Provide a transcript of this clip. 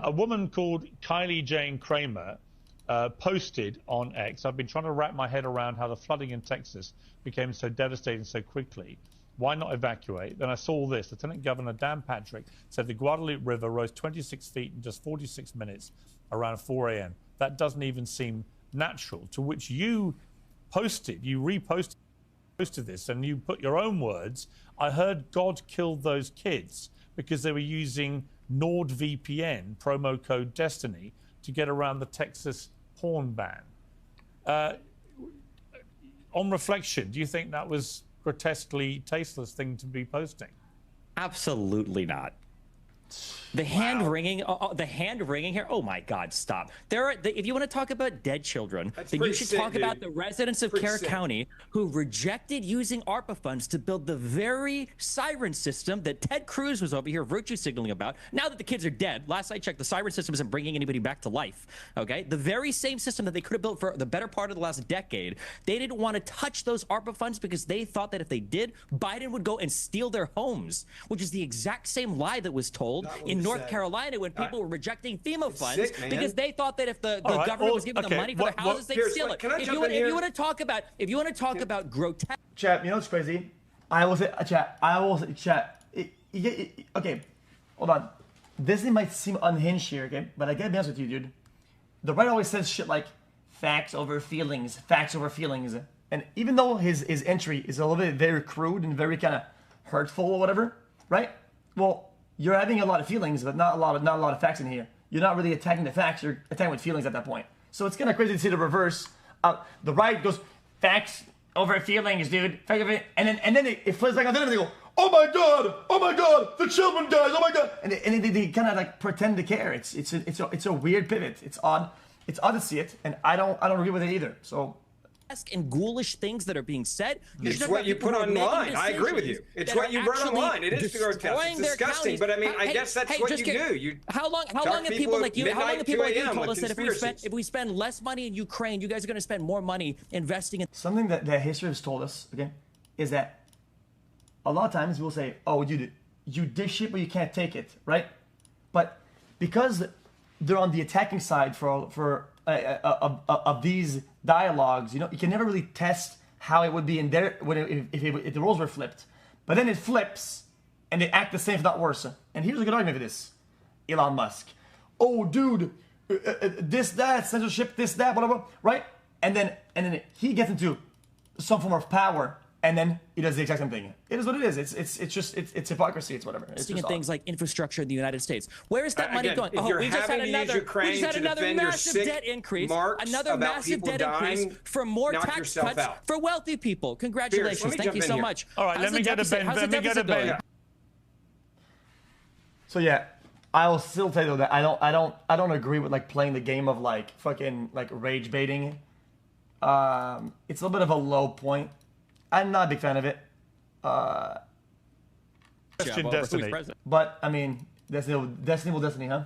a woman called Kylie Jane Kramer posted on X, I've been trying to wrap my head around how the flooding in Texas became so devastating so quickly. Why not evacuate? Then I saw this. Lieutenant Governor Dan Patrick said the Guadalupe River rose 26 feet in just 46 minutes around 4 a.m. That doesn't even seem natural, to which you reposted this, and you put your own words. I heard God killed those kids because they were using NordVPN, promo code Destiny, to get around the Texas porn ban. On reflection, do you think that was grotesquely tasteless thing to be posting? Absolutely not. The hand wringing here. Oh my God! Stop. If you want to talk about dead children, then you should talk about the residents of Kerr County who rejected using ARPA funds to build the very siren system that Ted Cruz was over here virtue signaling about. Now that the kids are dead, last I checked, the siren system isn't bringing anybody back to life. Okay, the very same system that they could have built for the better part of the last decade. They didn't want to touch those ARPA funds because they thought that if they did, Biden would go and steal their homes, which is the exact same lie that was in North Carolina when people were rejecting FEMA funds because they thought that if the government was giving them money for their houses, they'd steal it. If you want to talk about grotesque, chat, you know what's crazy? I will say, chat. Okay, hold on. This might seem unhinged here, okay, but I gotta be honest with you, dude. The right always says shit like facts over feelings, and even though his entry is a little bit very crude and very kind of hurtful or whatever, right? Well, you're having a lot of feelings, but not a lot of facts in here. You're not really attacking the facts. You're attacking with feelings at that point. So it's kind of crazy to see the reverse. The right goes facts over feelings, dude. And then it flips back on them and they go, oh my god, the children died, oh my god, and they kind of like pretend to care. It's a weird pivot. It's odd to see it, and I don't agree with it either. So. And ghoulish things that are being said. It's what you put online. I agree with you. It's what you run online. It is grotesque. It's disgusting. But I mean, I guess that's what you do. How long have people like you told us that if we spend less money in Ukraine, you guys are going to spend more money investing in something that history has told us, okay, is that a lot of times we'll say, oh, you dish shit, but you can't take it, right? But because they're on the attacking side of these dialogues, you know, you can never really test how it would be in there if the roles were flipped. But then it flips, and they act the same, if not worse. And here's a good argument for this: Elon Musk. Oh, dude, this, that, censorship, this, that, whatever, right? And then he gets into some form of power, and then he does the exact same thing. It is what it is. It's hypocrisy. It's whatever. It's just things like infrastructure in the United States. Where is that money going? Oh, we just had another massive debt increase. Another massive debt increase for more tax cuts for wealthy people. Congratulations. Thank you so much. All right, let me get a Ben. So yeah, I will still tell you that I don't agree with like playing the game of like fucking like rage baiting. It's a little bit of a low point. I'm not a big fan of it. Destiny. But I mean, Destiny, huh?